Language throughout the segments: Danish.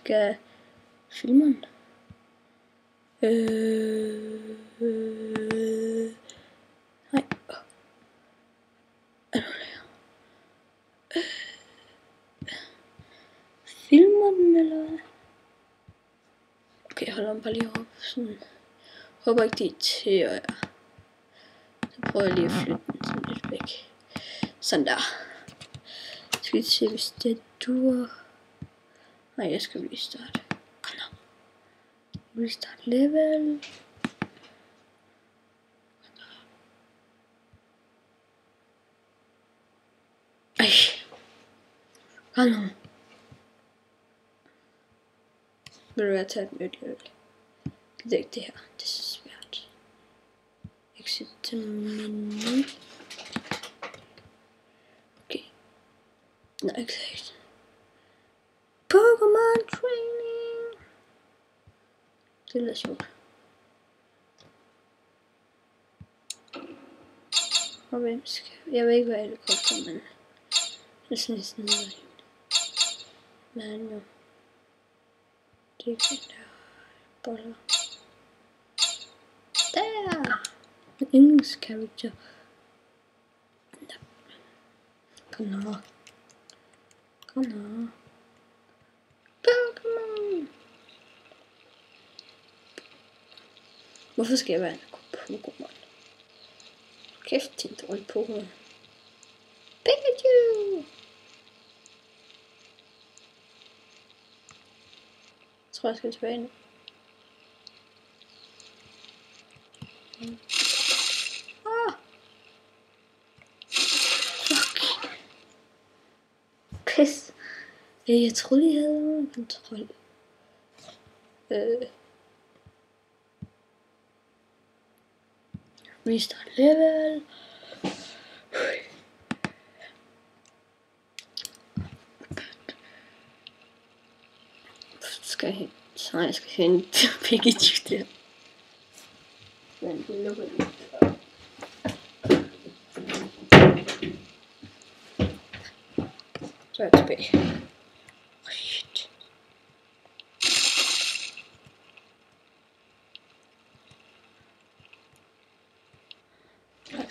skal filme den. Nej. Filmer den, eller hvad? Okay, jeg holder den bare lige op. Sådan. Håber ikke, de irriterer jer. Så prøver jeg lige at flytte den sådan lidt væk. Sådan der. Skal vi se, hvis det duer. Nej, jeg skal lige starte. Restart level. Ej. Kom nu. Vil du være tage et nyt level? Det er ikke det her. Det er så svært. Exit til menu. Okay. Nej, exit. Pokémon training. Det er lidt sjovt. Og hvem skal... Jeg ved ikke, hvad det koster, men... Det er sådan noget. Men jo. Det er ikke der. Boller. Der! En engelsk karakter. Kom nu. Kom nu. Pokémon! Hvorfor skal jeg være en Pokémon? Kæft, det er en dårlig Pokémon. Pikachu! Jeg tror, jeg skal tilbage nu. Fuck. Pis. Jeg troede, jeg havde kontrol. Restart level. Skal jeg hente? Nej, jeg skal hente Pikachu der. Men det lukker lige. Så er jeg tilbage. Shit.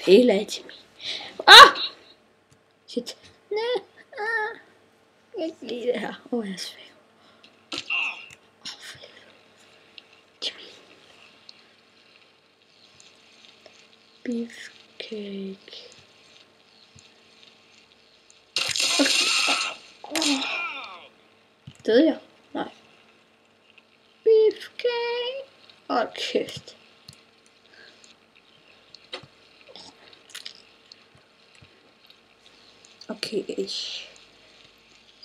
Hele af til mig. Ah! Shit. Nej. Ah. Jeg kan lide det her. Jeg er svag. Beefcake. Døde jeg? Nej. Beefcake. Kæft. Okay.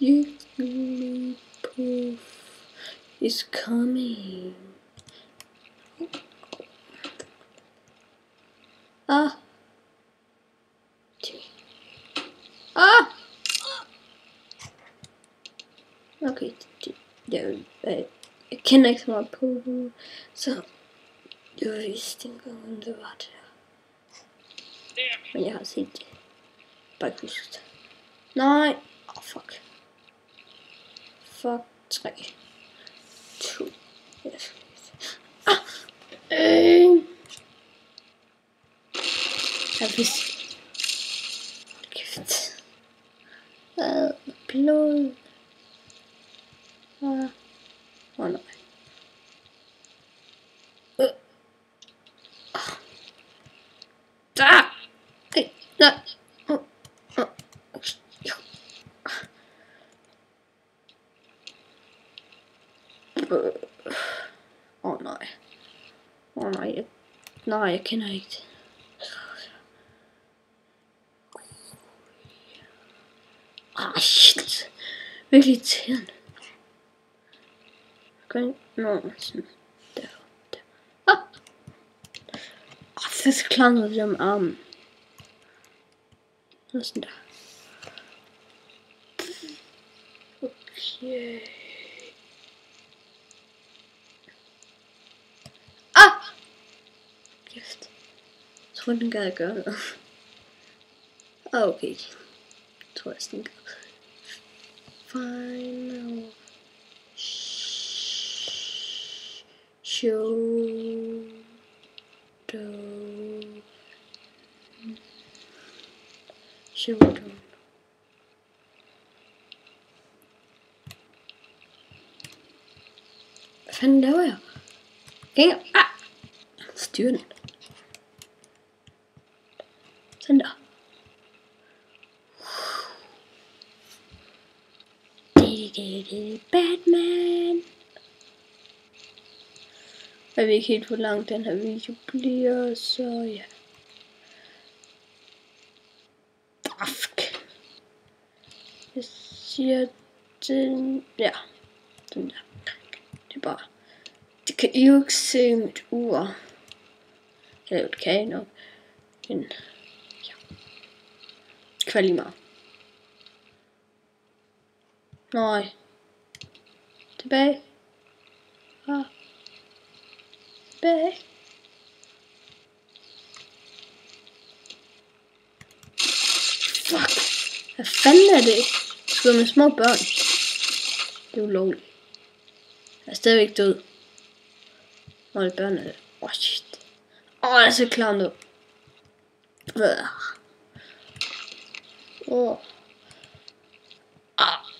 Jigglypuff is coming. Ah. Ah. Okay. Jeg kender ikke så meget på, så jeg vidste ikke om det var det her. Men jeg har set det. Bare ikke huske det. Nej. Fuck. Fuck. 3. 2. Yes. Ah. Jeg vidste. Kæft. Blod. Nej. Der! Nej. Nej. Nej. Nej, jeg kender ikke det. Shit. Virkelig irriterende. Nå, sådan. Der. Det er klanget det om armen. Sådan der. Okay. Kæft. Jeg tror, den gad at gøre noget. Okay. Jeg tror, jeg sådan gør. Final. Showdown. Hvad fanden laver jeg? Styr den. Sådan der. Batman. Jeg ved ikke helt, hvor lang den her video bliver, så ja. Jeg siger den, ja, den der. Det er bare, det kan I jo ikke se mit ur. Eller det kan I nok, men ja. Kvær lige meget. Nej. Tilbage. Tilbage. Fuck. Hvad fanden er det? Skyder med små børn. Det er ulovligt. Jeg er stadigvæk død. Nå, det børn er det. Shit. Jeg er så klar nu.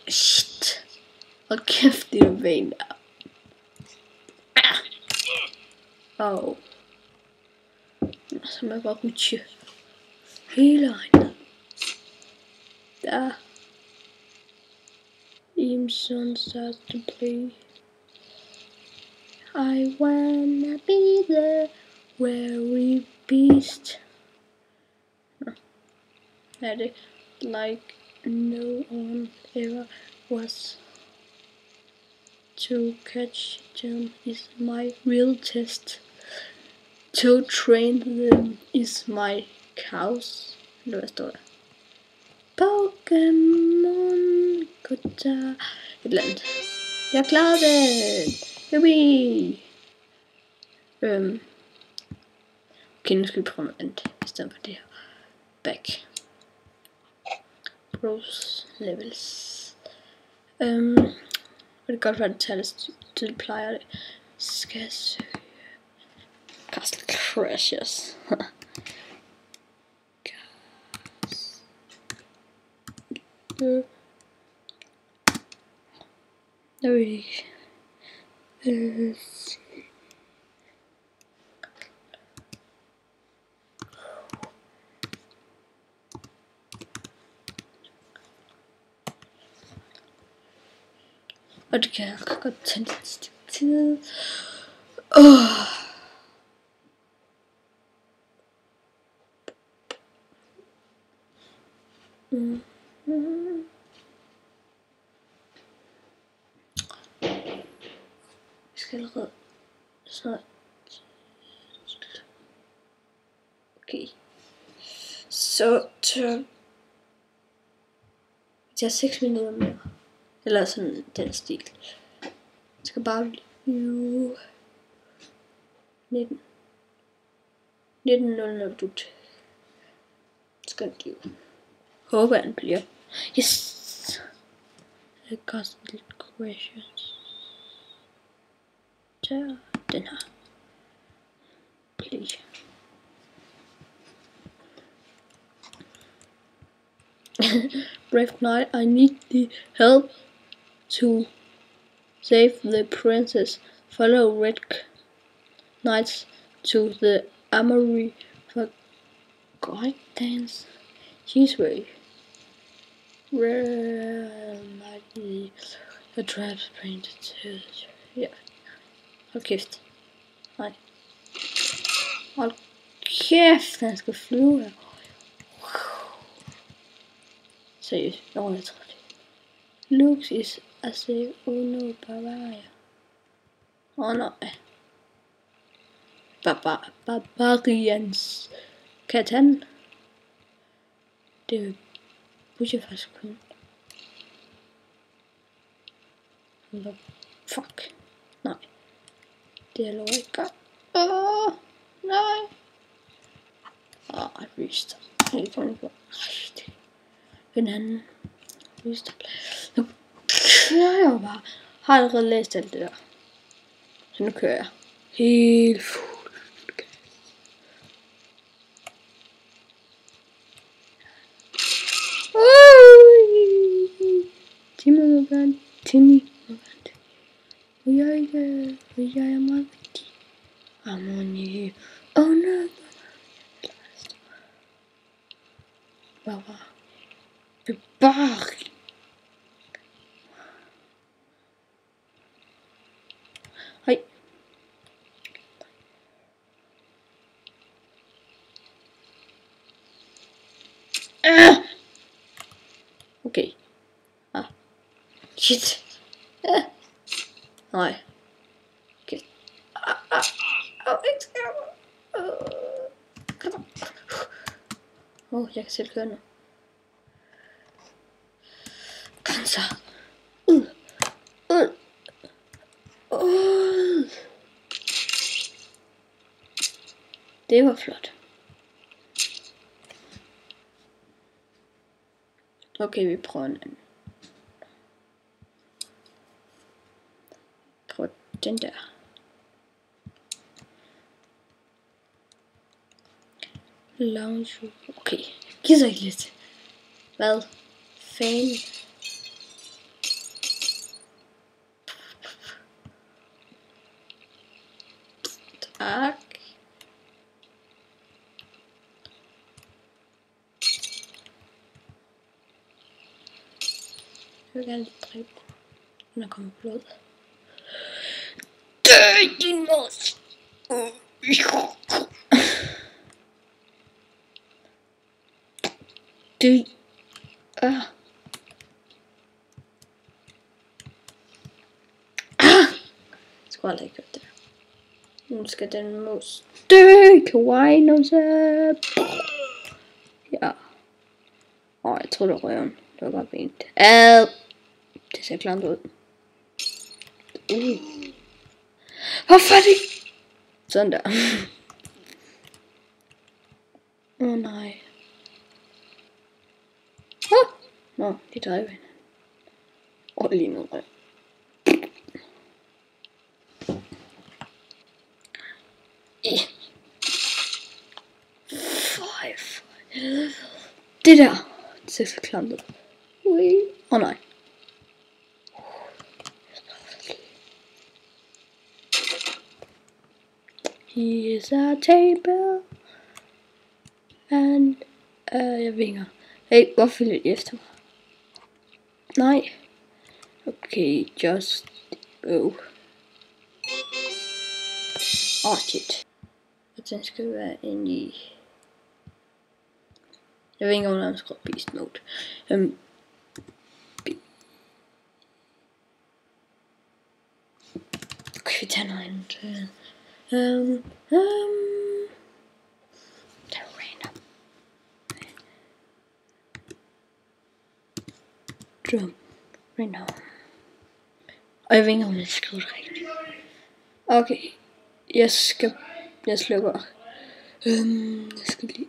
Shit. Hold kæft, det er ben der. Så må jeg bare rutsche hele vejen. Der. Imson starts to play. I wanna be the very beast. That it like no one ever was. To catch them is my real test. To train them is my cows. Eller hvad står der? Pokémon Gota. Et eller andet. Jeg klarede det! Yubi! Okay, nu skal vi prøve noget andet. I stedet for det her. Back. Bros levels. Det kan godt være, det tager lidt tid, plejer det. Skal jeg søge Castle Crashers. Jeg ved ikke. Og det kan jeg godt tage lidt stykke tid. Vi skal allerede snart. Okay. Så vi tager 6 minutter mere. Eller sådan den stil. Jeg skal bare blive 19.00 dut. Skønt jo. Håber den bliver. Yes! Det koster lidt questions. Der, den her. Play. Brave Knight, I need the help to save the princess. Follow Red Knights to the armory for guidance. She's way. Where might be the traps painted to? Yeah. Hold kæft. Nej. Hold kæft, han skal flyve her. Seriøst, jeg tror det. Lux is a safe uno Bavaria. Nej. Barbarians. Katan. Det burde jeg faktisk kunne. Fuck. Nej. Det er lov ikke. Nej. Restart. Jeg kan ikke. En anden. Restart. Nu kører jeg bare. Har allerede læst alt det der. Så nu kører jeg helt fuld. Timmy. Og jeg er meget vigtig. Harmoni. Oh no. Bevaring. Hej. Okay. Shit. Nej. Okay. Ikke skær mig. Jeg kan selv køre nu. Kom så. Det var flot. Okay, vi prøver en anden. Prøv den der. Lounge. Okay, gider ikke lidt. Hvad? Fan. Tak. Jeg vil gerne lige dræbe. Den er kommet blod. Dø, din mos! Dø. Jeg skulle aldrig have gjort det. Nu skal den mus dø. Kawaii nu så. Ja. Jeg tror det var røven. Det var bare benet. Det ser klamt ud. Hvorfor er det? Sådan der. Nej. Nå, de drev hende. Lige nu røv. Det der. Det ser så klamt ud. Nej. Here's a table. And jeg vinger. Hey, hvorfor lidt efter mig? Nej. Okay, just go. Shit. Og den skal være inde i. Jeg ved ikke, om den skal beast mode. Okay, vi tager noget andet. Det er random. Drum. Random. Og jeg ved ikke, om jeg skriver det rigtigt. Okay. Jeg slukker. Jeg skal lige.